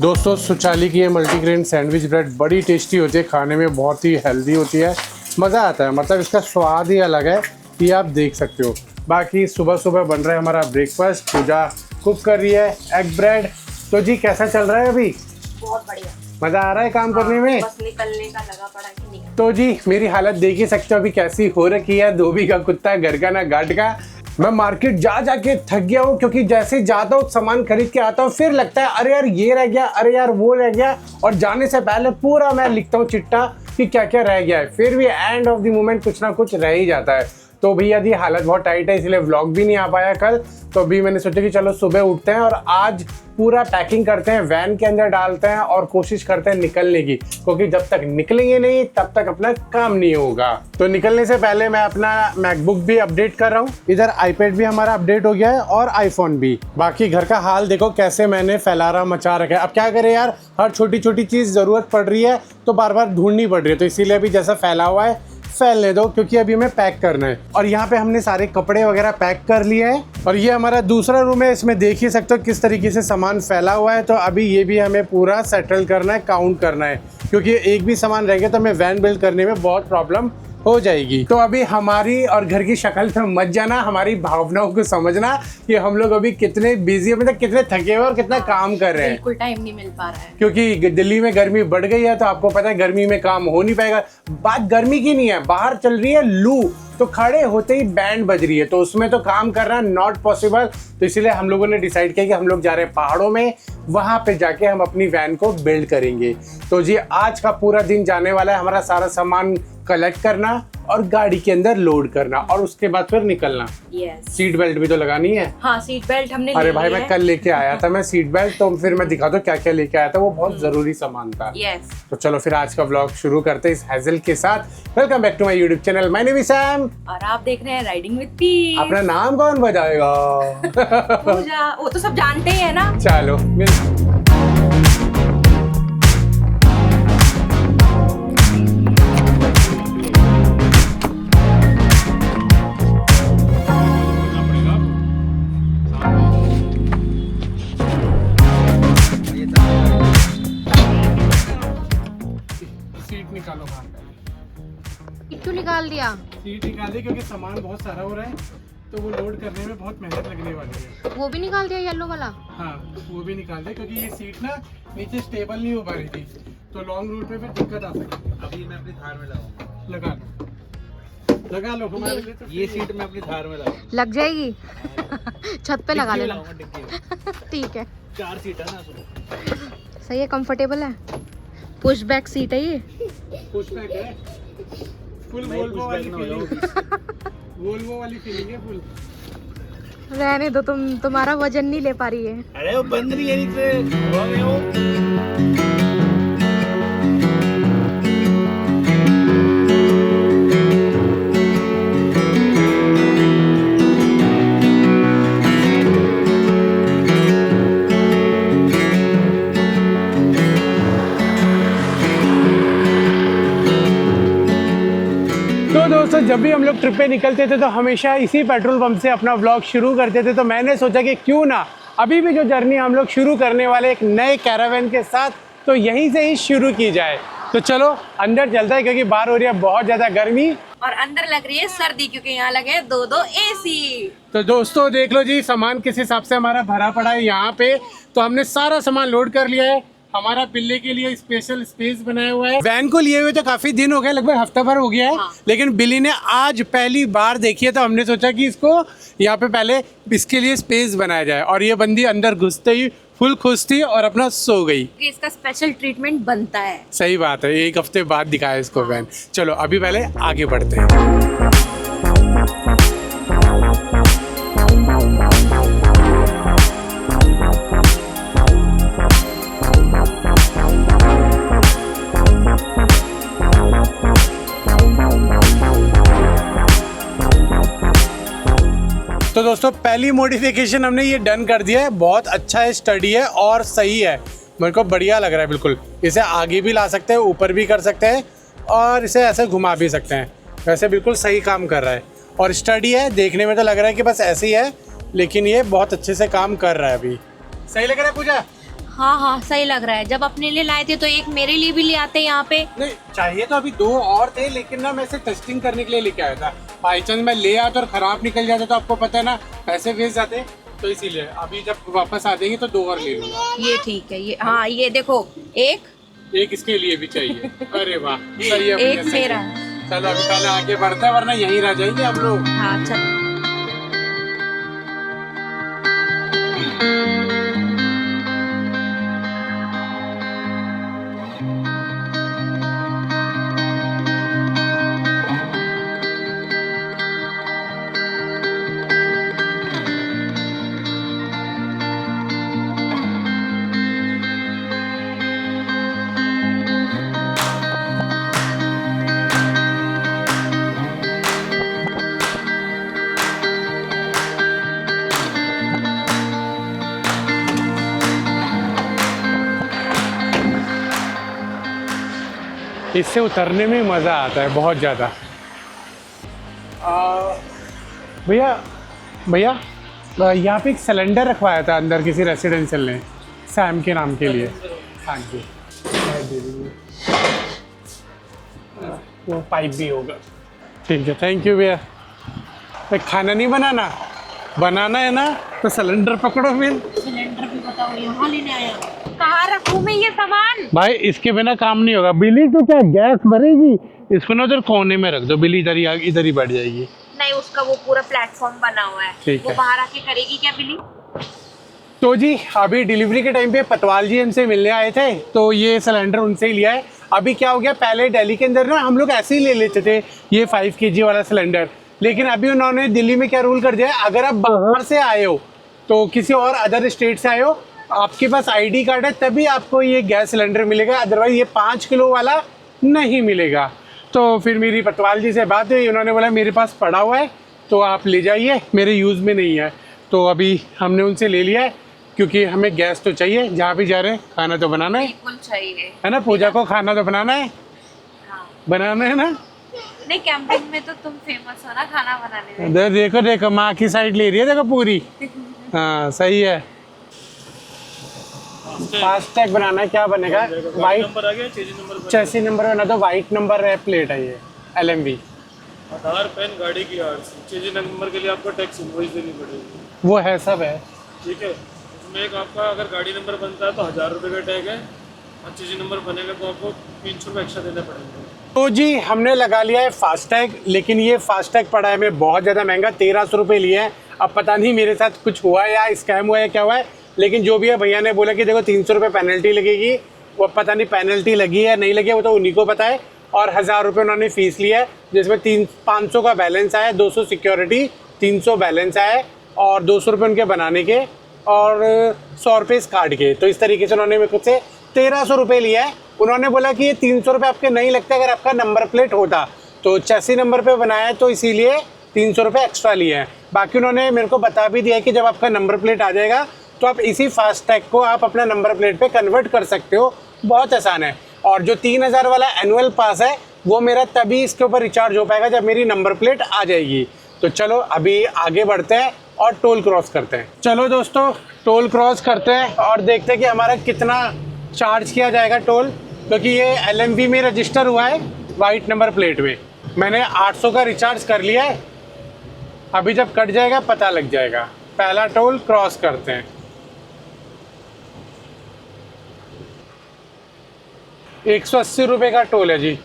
दोस्तों सुचाली की ये मल्टीग्रेन सैंडविच ब्रेड बड़ी टेस्टी होती है, खाने में बहुत ही हेल्दी होती है, मज़ा आता है। मतलब इसका स्वाद ही अलग है, ये आप देख सकते हो। बाकी सुबह सुबह बन रहा है हमारा ब्रेकफास्ट, पूजा कुक कर रही है एग ब्रेड। तो जी कैसा चल रहा है अभी? बहुत बढ़िया, मज़ा आ रहा है काम करने में? बस निकलने का लगा पड़ा कि नहीं। तो जी मेरी हालत देख ही सकते हो अभी कैसी हो रखी है। धोबी का कुत्ता, घर का ना घाट का। मैं मार्केट जा जाके थक गया हूँ, क्योंकि जैसे जाता हूँ सामान खरीद के आता हूँ, फिर लगता है अरे यार ये रह गया, अरे यार वो रह गया। और जाने से पहले पूरा मैं लिखता हूँ चिट्ठा कि क्या क्या रह गया है, फिर भी एंड ऑफ द मोमेंट कुछ ना कुछ रह ही जाता है। तो भैया दी हालत बहुत टाइट है, इसलिए व्लॉग भी नहीं आ पाया कल। तो अभी मैंने सोचा कि चलो सुबह उठते हैं और आज पूरा पैकिंग करते हैं, वैन के अंदर डालते हैं और कोशिश करते हैं निकलने की, क्योंकि जब तक निकलेंगे नहीं तब तक अपना काम नहीं होगा। तो निकलने से पहले मैं अपना मैकबुक भी अपडेट कर रहा हूँ, इधर आईपैड भी हमारा अपडेट हो गया है और आईफोन भी। बाकी घर का हाल देखो कैसे मैंने फैलारा मचा रखा है। अब क्या करें यार, हर छोटी छोटी चीज़ ज़रूरत पड़ रही है तो बार बार ढूंढनी पड़ रही है। तो इसीलिए अभी जैसा फैला हुआ है फैलने दो, क्योंकि अभी हमें पैक करना है। और यहाँ पे हमने सारे कपड़े वगैरह पैक कर लिए हैं। और ये हमारा दूसरा रूम है, इसमें देख ही सकते हो किस तरीके से सामान फैला हुआ है। तो अभी ये भी हमें पूरा सेटल करना है, काउंट करना है, क्योंकि एक भी सामान रह गया तो हमें वैन बिल्ड करने में बहुत प्रॉब्लम हो जाएगी। तो अभी हमारी और घर की शक्ल पे मत जाना, हमारी भावनाओं को समझना कि हम लोग अभी कितने बिजी, मतलब कितने थके हुए और कितना काम कर रहे हैं। बिल्कुल टाइम नहीं मिल पा रहा है, क्योंकि दिल्ली में गर्मी बढ़ गई है, तो आपको पता है गर्मी में काम हो नहीं पाएगा। बात गर्मी की नहीं है, बाहर चल रही है लू, तो खड़े होते ही बैंड बज रही है, तो उसमें तो काम करना नॉट पॉसिबल। तो इसीलिए हम लोगों ने डिसाइड किया कि हम लोग जा रहे हैं पहाड़ों में, वहां पे जाके हम अपनी वैन को बिल्ड करेंगे। तो जी आज का पूरा दिन जाने वाला है हमारा सारा सामान कलेक्ट करना और गाड़ी के अंदर लोड करना, और उसके बाद फिर निकलना। सीट बेल्ट भी तो लगानी है। हाँ, सीट बेल्ट हमने अरे भाई मैं कल लेके आया था मैं सीट बेल्ट, तो फिर मैं दिखा दो क्या क्या लेके आया था, वो बहुत जरूरी सामान था। तो चलो फिर आज का व्लॉग शुरू करते हैं इस हैजल के साथ। Welcome back to my YouTube channel, my name is Sam और आप देख रहे हैं राइडिंग विद पी। अपना नाम कौन बताएगा? पूजा, वो तो सब जानते ही है ना। चलो सीट निकालो बाहर। क्यों निकाल दिया? सीट निकाल दी क्योंकि सामान बहुत सारा हो रहा है, तो वो लोड करने में बहुत मेहनत लगने वाली है। वो भी निकाल दिया येलो वाला? हाँ वो भी निकाल दे, क्योंकि ये सीट ना नीचे स्टेबल नहीं हो पा रही थी, तो लॉन्ग रूट में फिर दिक्कत आ सकती है। अभी मैं अपनी थार में लगाऊंगा। लगा लो हमारे लिए तो ये सीट मैं अपनी थार में लगाऊंगा। लग जाएगी। छत पे लगा लेना। ठीक है, 4 सीट है ना उसमें। सही है, कंफर्टेबल है। पुश बैक सीट है ये। पुश बैक है, फुल वोल्वो वाली फीलिंग। वोल्वो वाली फीलिंग है फुल। रहने दो, तुम्हारा वजन नहीं ले पा रही है। अरे वो बंद नहीं है नीचे, हवा में वो। तो दोस्तों जब भी हम लोग ट्रिप पे निकलते थे तो हमेशा इसी पेट्रोल पंप से अपना व्लॉग शुरू करते थे। तो मैंने सोचा कि क्यों ना अभी भी जो जर्नी हम लोग शुरू करने वाले एक नए कैरावैन के साथ, तो यहीं से ही शुरू की जाए। तो चलो अंदर चलता है, क्योंकि बाहर हो रही है बहुत ज़्यादा गर्मी और अंदर लग रही है सर्दी, क्योंकि यहाँ लगे 2 AC। तो दोस्तों देख लो जी सामान किस हिसाब से हमारा भरा पड़ा है यहाँ पे। तो हमने सारा सामान लोड कर लिया है, हमारा पिल्ले के लिए स्पेशल स्पेस बनाया हुआ है। वैन को लिए हुए तो काफी दिन हो गए, लगभग हफ्ता भर हो गया है। लेकिन बिली ने आज पहली बार देखी है, तो हमने सोचा कि इसको यहाँ पे पहले इसके लिए स्पेस बनाया जाए। और ये बंदी अंदर घुसते ही फुल खुश थी और अपना सो गई। इसका स्पेशल ट्रीटमेंट बनता है। सही बात है, 1 हफ्ते बाद दिखाया इसको वैन। चलो अभी पहले आगे बढ़ते हैं। तो दोस्तों पहली मॉडिफिकेशन हमने ये डन कर दिया है, बहुत अच्छा है, स्टडी है और सही है, मेरे को बढ़िया लग रहा है बिल्कुल। इसे आगे भी ला सकते हैं, ऊपर भी कर सकते हैं और इसे ऐसे घुमा भी सकते हैं। वैसे बिल्कुल सही काम कर रहा है और स्टडी है, देखने में तो लग रहा है कि बस ऐसे ही है, लेकिन ये बहुत अच्छे से काम कर रहा है। अभी सही लग रहा है पूजा? हाँ हाँ सही लग रहा है। जब अपने लिए लाए थे तो एक मेरे लिए भी ले आते यहाँ पे। नहीं चाहिए तो अभी 2 और थे, लेकिन ना मैं इसे टेस्टिंग करने के लिए लेके आया था। बाई चांस मैं ले आता और खराब निकल जाता तो आपको पता है ना, पैसे वेस्ट जाते। तो इसीलिए अभी जब वापस आ जाएंगे तो 2 और ले लूंगा। ये ठीक है। ये हाँ ये देखो, एक इसके लिए भी चाहिए। अरे वाह सही है। एक मेरा। चलो अभी खाना आगे बढ़ता है, वरना यहीं रह जाएंगे हम लोग। हाँ चल। इससे उतरने में मज़ा आता है बहुत ज़्यादा। भैया भैया यहाँ पे एक सिलेंडर रखवाया था अंदर किसी रेसिडेंशियल ने, सैम के नाम के लिए। हाँ जी वो पाइप भी होगा। ठीक है थैंक यू भैया। तो खाना नहीं बनाना है ना, तो सिलेंडर पकड़ो फिर। सिलेंडर भी बताओ, यहाँ लेने आया। कहाँ रखूँ मैं ये सामान? भाई इसके बिना काम नहीं होगा। बिल्ली तो क्या गैस भरेगी, इसको ना उधर कोने में रख दो, बिल्ली इधर ही बैठ जाएगी। नहीं उसका वो पूरा प्लेटफॉर्म बना हुआ है, ठीक वो है। बाहर आके करेगी क्या बिल्ली? तो जी अभी डिलीवरी के टाइम पे पतवाल जी हमसे मिलने आए थे, तो ये सिलेंडर उनसे ही लिया है। अभी क्या हो गया, पहले दिल्ली के अंदर ना हम लोग ऐसे ही ले लेते थे ये 5 kg वाला सिलेंडर, लेकिन अभी उन्होंने दिल्ली में क्या रूल कर दिया है, अगर आप बाहर से आए हो तो किसी और अदर स्टेट से आए हो, आपके पास ID कार्ड है तभी आपको ये गैस सिलेंडर मिलेगा, अदरवाइज ये 5 किलो वाला नहीं मिलेगा। तो फिर मेरी पतवाल जी से बात हुई, उन्होंने बोला मेरे पास पड़ा हुआ है तो आप ले जाइए, मेरे यूज़ में नहीं है। तो अभी हमने उनसे ले लिया है, क्योंकि हमें गैस तो चाहिए, जहाँ भी जा रहे हैं खाना तो बनाना है, बिल्कुल चाहिए है ना। पूजा को खाना तो बनाना है, हाँ। बनाना है ना। नहीं कैंपिंग में तो तुम फेमस हो ना खाना बनाने में। देखो माँ की साइड ले रही है, देखो पूरी। हाँ सही है। फास्टैग बनाना है, क्या बनेगा? वाइट नंबर आ गया, चेसी नंबर बना दो, वाइट नंबर है प्लेट है ये LMV। आधार पैन गाड़ी की आरसी, चेजी नंबर के लिए आपको टैक्स इनवॉइस देनी पड़ेगी। वो है सब है। ठीक है, उसमें एक आपका अगर गाड़ी नंबर बनता है तो 1000 रुपये का टैग है, और चेजी नंबर बनेगा तो आपको 300 रुपये एक्स्ट्रा देना पड़ेगा। तो जी हमने लगा लिया है फास्टैग, लेकिन ये फास्टैग पड़ा है हमें बहुत ज़्यादा महंगा, 1300 रुपये लिए हैं। अब पता नहीं मेरे साथ कुछ हुआ है या स्कैम हुआ है क्या हुआ है, लेकिन जो भी है भैया ने बोला कि देखो 300 रुपये पेनल्टी लगेगी। वो पता नहीं पेनल्टी लगी है नहीं लगी है, वो तो उन्हीं को पता है। और 1000 रुपये उन्होंने फ़ीस लिया है, जिसमें 500 का बैलेंस आया, 200 सिक्योरिटी, 300 बैलेंस आया और 200 रुपये उनके बनाने के और 100 रुपये इस कार्ड के। तो इस तरीके से उन्होंने मेरे को से 1300 रुपये लिया है। उन्होंने बोला कि ये 300 रुपये आपके नहीं लगते अगर आपका नंबर प्लेट होता, तो चेसी नंबर पे बनाया है तो इसीलिए 300 रुपये एक्स्ट्रा लिए हैं। बाकी उन्होंने मेरे को बता भी दिया है कि जब आपका नंबर प्लेट आ जाएगा तो आप इसी फास्टैग को आप अपना नंबर प्लेट पे कन्वर्ट कर सकते हो, बहुत आसान है। और जो 3000 वाला एनुअल पास है वो मेरा तभी इसके ऊपर रिचार्ज हो पाएगा जब मेरी नंबर प्लेट आ जाएगी। तो चलो अभी आगे बढ़ते हैं और टोल क्रॉस करते हैं। चलो दोस्तों टोल क्रॉस करते हैं और देखते हैं कि हमारा कितना चार्ज किया जाएगा टोल, क्योंकि ये LMV में रजिस्टर हुआ है वाइट नंबर प्लेट में। मैंने 800 का रिचार्ज कर लिया है, अभी जब कट जाएगा पता लग जाएगा। पहला टोल क्रॉस करते हैं। 180 रुपये का टोल है जी।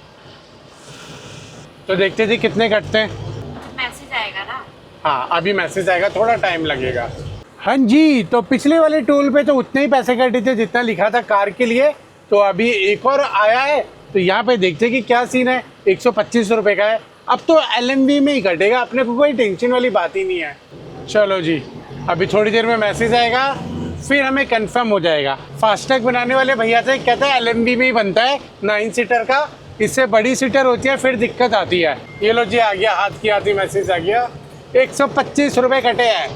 तो देखते जी कितने कटते हैं। मैसेज आएगा ना? हाँ अभी मैसेज आएगा, थोड़ा टाइम लगेगा। हाँ जी, तो पिछले वाले टोल पे तो उतने ही पैसे कटे थे जितना लिखा था कार के लिए। तो अभी एक और आया है, तो यहाँ पे देखते हैं कि क्या सीन है। 125 रुपये का है। अब तो LMV में ही कटेगा, अपने को कोई टेंशन वाली बात ही नहीं है। चलो जी अभी थोड़ी देर में मैसेज आएगा, फिर हमें कंफर्म हो जाएगा। फास्टैग बनाने वाले भैया से कहते हैं LMV में ही बनता है 9 सीटर का, इससे बड़ी सीटर होती है फिर दिक्कत आती है। ये लो जी आ गया, हाथ की आती मैसेज आ गया। 125 रुपये कटे हैं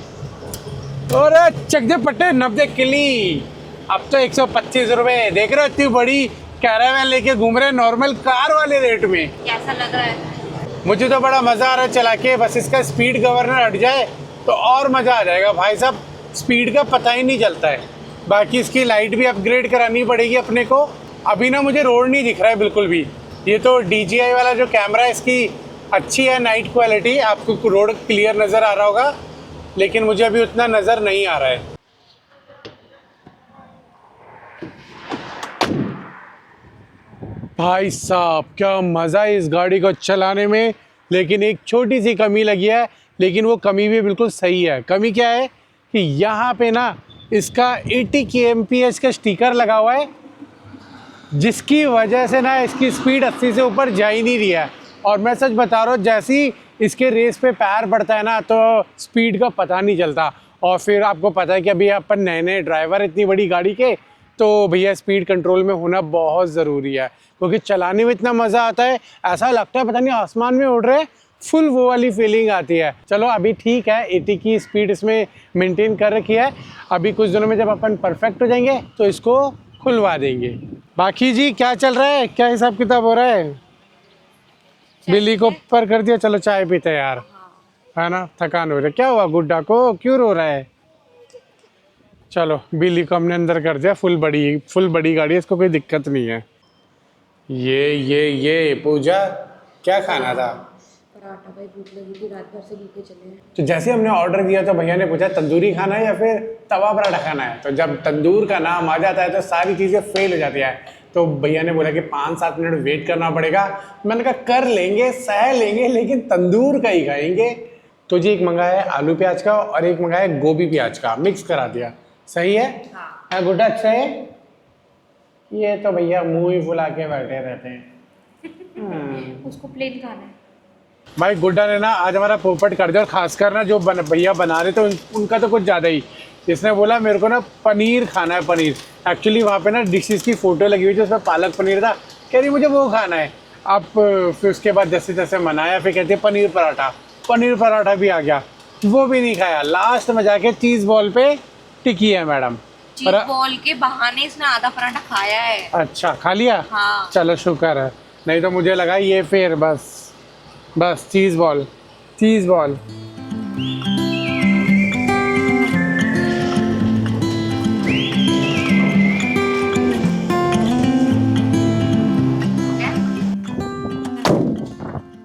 और चक दे पट्टे 90 किली। अब तो 125 रुपये। देख रहे हो इतनी बड़ी कैरावैन लेके घूम रहे हैं नॉर्मल कार वाले रेट में। कैसा लग रहा है? मुझे तो बड़ा मज़ा आ रहा है चला के, बस इसका स्पीड गवर्नर हट जाए तो और मज़ा आ जाएगा भाई साहब। स्पीड का पता ही नहीं चलता है, बाकी इसकी लाइट भी अपग्रेड करानी पड़ेगी अपने को। अभी ना मुझे रोड नहीं दिख रहा है बिल्कुल भी। ये तो DJI वाला जो कैमरा है इसकी अच्छी है नाइट क्वालिटी, आपको रोड क्लियर नज़र आ रहा होगा, लेकिन मुझे अभी उतना नज़र नहीं आ रहा है। भाई साहब क्या मज़ा है इस गाड़ी को चलाने में, लेकिन एक छोटी सी कमी लगी है, लेकिन वो कमी भी बिल्कुल सही है। कमी क्या है कि यहाँ पे ना इसका 80 kmph का स्टिकर लगा हुआ है, जिसकी वजह से ना इसकी स्पीड 80 से ऊपर जा ही नहीं रही है। और मैं सच बता रहा हूँ, जैसे ही इसके रेस पे पैर पड़ता है ना तो स्पीड का पता नहीं चलता। और फिर आपको पता है कि अभी अपन नए नए ड्राइवर इतनी बड़ी गाड़ी के, तो भैया स्पीड कंट्रोल में होना बहुत ज़रूरी है, क्योंकि चलाने में इतना मज़ा आता है, ऐसा लगता है पता नहीं आसमान में उड़ रहे, फुल वो वाली फीलिंग आती है। चलो अभी ठीक है, 80 की स्पीड इसमें मेंटेन कर रखी है। अभी कुछ दिनों में जब अपन परफेक्ट हो जाएंगे तो इसको खुलवा देंगे। बाकी जी क्या चल रहा है, क्या हिसाब किताब हो रहा है? बिल्ली को ऊपर कर दिया, चलो चाय पीते हैं यार, है ना, थकान हो रही है। क्या हुआ गुड्डा को, क्यों रो रहा है? चलो बिल्ली को हमने अंदर कर दिया, फुल बड़ी गाड़ी है, इसको कोई दिक्कत नहीं है। ये पूजा क्या खाना था? पराठा भाई, भूख लगी थी, रात भर से भूखे चले हैं। तो जैसे हमने ऑर्डर किया तो भैया ने पूछा तंदूरी खाना है या फिर तवा पराठा खाना है। तो जब तंदूर का नाम आ जाता है तो सारी चीज़ें फेल हो जाती है। तो भैया ने बोला कि 5-7 मिनट वेट करना पड़ेगा। मैंने कहा कर लेंगे, सह लेंगे, लेकिन तंदूर का ही खाएंगे। तो जी एक मंगाया है आलू प्याज का और एक मंगाया है गोभी प्याज का, मिक्स करा दिया। सही है? हाँ गुड्डा, अच्छा है। ये तो भैया मुँह ही फुला के बैठे रहते हैं। उसको प्लेन खाना है। भाई गुड्डा ने ना आज हमारा पोपट कर दिया, और खासकर ना जो भैया बना रहे थे उनका तो कुछ ज़्यादा ही। इसने बोला मेरे को ना पनीर खाना है, पनीर। एक्चुअली वहाँ पे ना डिशेस की फ़ोटो लगी हुई थी, उसमें पालक पनीर था, कह रही मुझे वो खाना है। अब फिर उसके बाद जैसे जैसे मनाया, फिर कहते हैं पनीर पराठा भी आ गया, वो भी नहीं खाया। लास्ट में जाके चीज़ बॉल पे टिकी है मैडम। चीज बॉल के बहाने इसने आधा पराठा खाया है। अच्छा खा लिया? हाँ। चलो शुक्र है, नहीं तो मुझे लगा ये फिर बस चीज़ बॉल।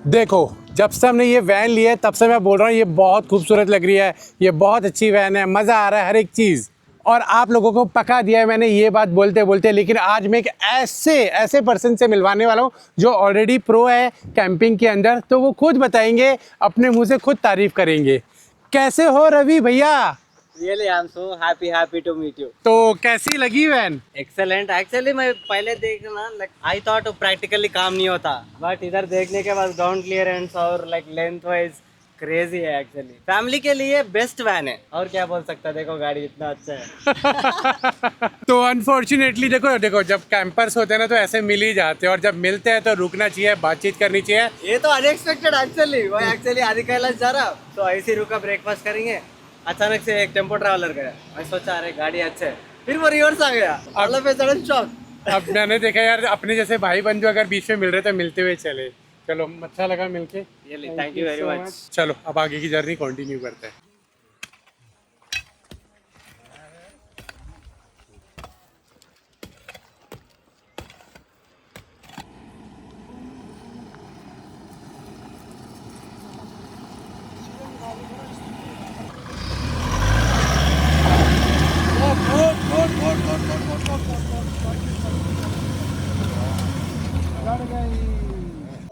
देखो जब से हमने ये वैन ली है तब से मैं बोल रहा हूँ ये बहुत खूबसूरत लग रही है, ये बहुत अच्छी वैन है, मज़ा आ रहा है हर एक चीज़। और आप लोगों को पका दिया है मैंने ये बात बोलते बोलते, लेकिन आज मैं एक ऐसे पर्सन से मिलवाने वाला हूँ जो ऑलरेडी प्रो है कैंपिंग के अंदर, तो वो खुद बताएंगे, अपने मुंह से खुद तारीफ करेंगे। कैसे हो रवि भैया? Really, I'm so happy to meet you. तो कैसी लगी वैन? Excellent. Actually, मैं पहले देखना like I thought practically काम नहीं होता, but इधर देखने के बाद ground clearance और like length wise crazy है actually. Family के लिए best van है, और क्या बोल सकता है, देखो गाड़ी इतना अच्छा है। तो अनफॉर्चुनेटली देखो जब कैंपर्स होते हैं ना तो ऐसे मिल ही जाते हैं, और जब मिलते हैं तो रुकना चाहिए, बातचीत करनी चाहिए। ये तो अनएक्सपेक्टेड एक्चुअली, वो एक्चुअली आदि कैलाश जा रहा, तो ऐसे ही रुका, ब्रेकफास्ट करेंगे, अचानक से एक टेम्पो ट्रैवलर गया। मैं सोचा अरे गाड़ी अच्छा है, फिर वो रिवर्स आ गया, all of a sudden shock. अब मैंने देखा यार अपने जैसे भाई बन जो अगर बीच में मिल रहे तो मिलते हुए चले। चलो अच्छा लगा मिलके, थैंक यू वेरी मच। चलो अब आगे की जर्नी कंटिन्यू करते हैं।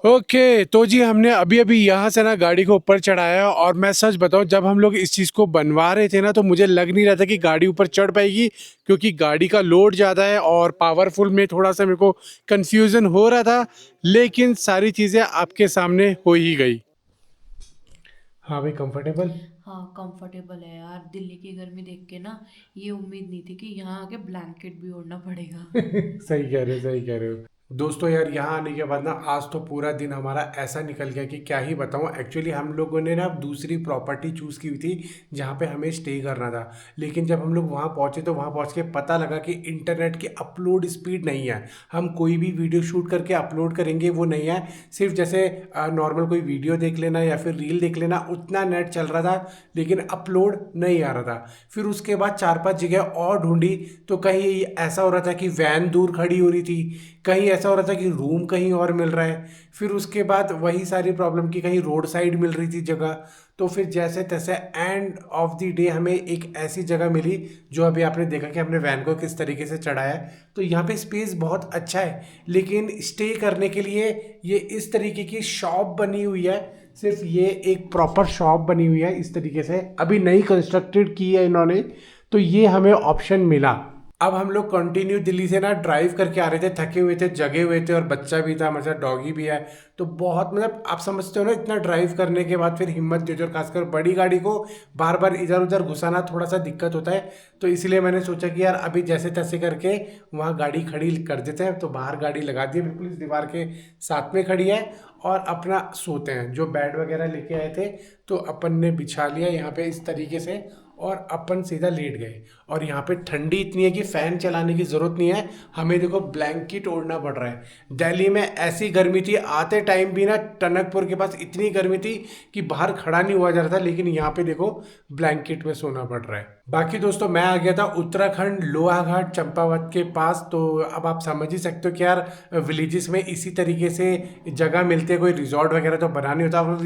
ओके तो जी हमने अभी यहाँ से ना गाड़ी को ऊपर चढ़ाया, और मैं सच बताऊँ जब हम लोग इस चीज़ को बनवा रहे थे ना तो मुझे लग नहीं रहा था कि गाड़ी ऊपर चढ़ पाएगी, क्योंकि गाड़ी का लोड ज़्यादा है और पावरफुल में थोड़ा सा मेरे को कंफ्यूजन हो रहा था, लेकिन सारी चीज़ें आपके सामने हो ही गई। हाँ भाई कंफर्टेबल? हाँ कंफर्टेबल है यार। दिल्ली की गर्मी देख के ना ये उम्मीद नहीं थी कि यहाँ आके ब्लैंकेट भी ओढ़ना पड़ेगा। सही कह रहे हो। दोस्तों यार यहाँ आने के बाद ना आज तो पूरा दिन हमारा ऐसा निकल गया कि क्या ही बताऊँ। एक्चुअली हम लोगों ने ना दूसरी प्रॉपर्टी चूज़ की हुई थी जहाँ पे हमें स्टे करना था, लेकिन जब हम लोग वहाँ पहुँचे तो वहाँ पहुँच के पता लगा कि इंटरनेट की अपलोड स्पीड नहीं है। हम कोई भी वीडियो शूट करके अपलोड करेंगे वो नहीं है, सिर्फ जैसे नॉर्मल कोई वीडियो देख लेना या फिर रील देख लेना उतना नेट चल रहा था, लेकिन अपलोड नहीं आ रहा था। फिर उसके बाद 4-5 जगह और ढूंढी तो कहीं ऐसा हो रहा था कि वैन दूर खड़ी हो रही थी, कहीं ऐसा हो रहा था कि रूम कहीं और मिल रहा है, फिर उसके बाद वही सारी प्रॉब्लम की कहीं रोड साइड मिल रही थी जगह। तो फिर जैसे तैसे एंड ऑफ द डे हमें एक ऐसी जगह मिली जो अभी आपने देखा कि हमने वैन को किस तरीके से चढ़ाया है। तो यहाँ पे स्पेस बहुत अच्छा है, लेकिन स्टे करने के लिए ये इस तरीके की शॉप बनी हुई है, सिर्फ ये एक प्रॉपर शॉप बनी हुई है इस तरीके से, अभी नई कंस्ट्रक्टेड की है इन्होंने। तो ये हमें ऑप्शन मिला। अब हम लोग कंटिन्यू दिल्ली से ना ड्राइव करके आ रहे थे, थके हुए थे, जगे हुए थे, और बच्चा भी था, हमारे साथ डॉगी भी है। तो बहुत मतलब आप समझते हो ना, इतना ड्राइव करने के बाद फिर हिम्मत नहीं होती, और खासकर बड़ी गाड़ी को बार बार इधर उधर घुसाना थोड़ा सा दिक्कत होता है। तो इसलिए मैंने सोचा कि यार अभी जैसे तैसे करके वहाँ गाड़ी खड़ी कर देते हैं। तो बाहर गाड़ी लगा दी है, बिल्कुल इस दीवार के साथ में खड़ी है, और अपना सोते हैं। जो बेड वगैरह लेके आए थे तो अपन ने बिछा लिया यहाँ पे इस तरीके से, और अपन सीधा लेट गए। और यहाँ पे ठंडी इतनी है कि फ़ैन चलाने की ज़रूरत नहीं है, हमें देखो ब्लैंकेट ओढ़ना पड़ रहा है। दिल्ली में ऐसी गर्मी थी, आते टाइम भी ना टनकपुर के पास इतनी गर्मी थी कि बाहर खड़ा नहीं हुआ जा रहा था, लेकिन यहाँ पे देखो ब्लैंकेट में सोना पड़ रहा है। बाकी दोस्तों मैं आ गया था उत्तराखंड लोहाघाट चंपावत के पास। तो अब आप समझ ही सकते हो कि यार विलेजेस में इसी तरीके से जगह मिलती है, कोई रिजॉर्ट वगैरह तो बना नहीं होता।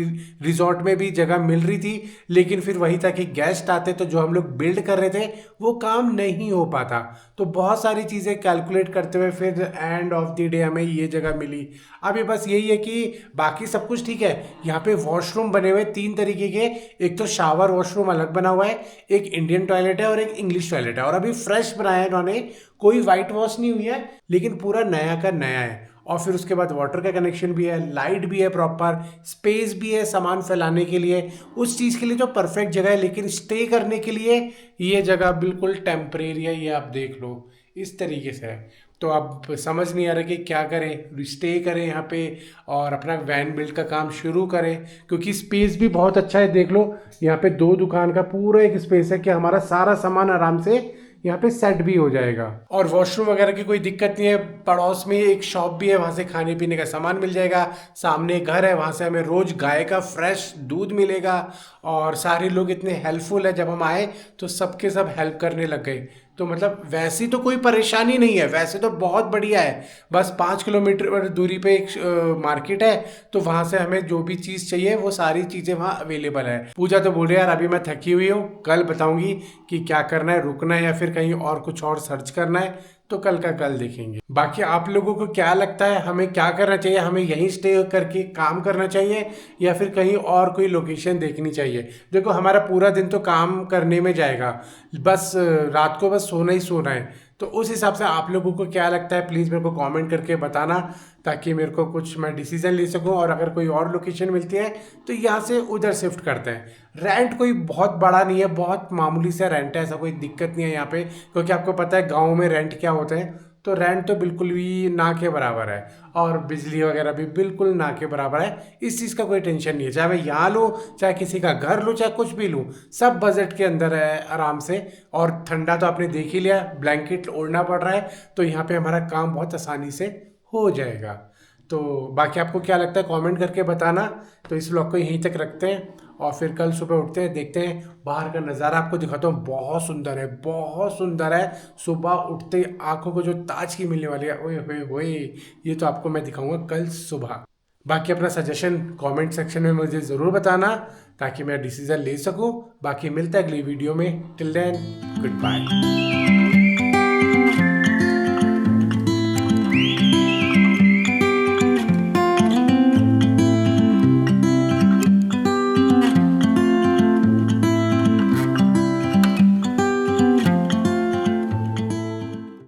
रिजॉर्ट में भी जगह मिल रही थी, लेकिन फिर वही था कि गेस्ट आते तो जो हम लोग बिल्ड कर रहे थे वो काम नहीं हो पाता। तो बहुत सारी चीज़ें कैलकुलेट करते हुए फिर एंड ऑफ द डे हमें ये जगह मिली। अभी बस यही है कि बाकी सब कुछ ठीक है। यहाँ पे वॉशरूम बने हुए 3 तरीके के, एक तो शावर वॉशरूम अलग बना हुआ है, एक इंडियन टॉयलेट है और एक इंग्लिश टॉयलेट है, और अभी फ्रेश बनाया है इन्होंने, कोई वाइट वॉश नहीं हुई है, लेकिन पूरा नया का नया है। और फिर उसके बाद वाटर का कनेक्शन भी है, लाइट भी है, प्रॉपर स्पेस भी है सामान फैलाने के लिए, उस चीज़ के लिए तो परफेक्ट जगह है। लेकिन स्टे करने के लिए ये जगह बिल्कुल टेम्परेरी है, ये आप देख लो इस तरीके से है। तो अब समझ नहीं आ रहा कि क्या करें, स्टे करें यहाँ पे और अपना वैन बिल्ड का काम शुरू करें, क्योंकि स्पेस भी बहुत अच्छा है। देख लो यहाँ पे 2 दुकान का पूरा एक स्पेस है कि हमारा सारा सामान आराम से यहाँ पे सेट भी हो जाएगा। और वॉशरूम वगैरह की कोई दिक्कत नहीं है, पड़ोस में एक शॉप भी है, वहाँ से खाने पीने का सामान मिल जाएगा, सामने घर है, वहाँ से हमें रोज़ गाय का फ्रेश दूध मिलेगा। और सारे लोग इतने हेल्पफुल है, जब हम आए तो सबके सब हेल्प करने लग गए। तो मतलब वैसी तो कोई परेशानी नहीं है, वैसे तो बहुत बढ़िया है। बस 5 किलोमीटर दूरी पे एक मार्केट है, तो वहाँ से हमें जो भी चीज़ चाहिए वो सारी चीज़ें वहाँ अवेलेबल है। पूजा तो बोल रही है यार अभी मैं थकी हुई हूँ, कल बताऊँगी कि क्या करना है, रुकना है या फिर कहीं और कुछ और सर्च करना है, तो कल का कल देखेंगे। बाकी आप लोगों को क्या लगता है हमें क्या करना चाहिए, हमें यहीं स्टे करके काम करना चाहिए या फिर कहीं और कोई लोकेशन देखनी चाहिए? देखो हमारा पूरा दिन तो काम करने में जाएगा, बस रात को बस सोना ही सोना है। तो उस हिसाब से आप लोगों को क्या लगता है प्लीज़ मेरे को कमेंट करके बताना, ताकि मेरे को कुछ मैं डिसीजन ले सकूं। और अगर कोई और लोकेशन मिलती है तो यहाँ से उधर शिफ्ट करते हैं। रेंट कोई बहुत बड़ा नहीं है, बहुत मामूली सा रेंट है, ऐसा कोई दिक्कत नहीं है यहाँ पे, क्योंकि आपको पता है गाँव में रेंट क्या होते हैं। तो रेंट तो बिल्कुल भी ना के बराबर है, और बिजली वगैरह भी बिल्कुल ना के बराबर है। इस चीज़ का कोई टेंशन नहीं है, चाहे मैं यहाँ लूँ, चाहे किसी का घर लूँ, चाहे कुछ भी लूँ, सब बजट के अंदर है आराम से। और ठंडा तो आपने देख ही लिया, ब्लैंकेट ओढ़ना पड़ रहा है, तो यहाँ पे हमारा काम बहुत आसानी से हो जाएगा। तो बाकी आपको क्या लगता है कमेंट करके बताना। तो इस व्लॉग को यहीं तक रखते हैं, और फिर कल सुबह उठते हैं, देखते हैं बाहर का नज़ारा आपको दिखाता हूँ। बहुत सुंदर है, बहुत सुंदर है। सुबह उठते आंखों को जो ताजगी मिलने वाली है, ओए होए होए, ये तो आपको मैं दिखाऊंगा कल सुबह। बाकी अपना सजेशन कमेंट सेक्शन में मुझे ज़रूर बताना, ताकि मैं डिसीज़न ले सकूं। बाकी मिलता है अगली वीडियो में। Till then good bye.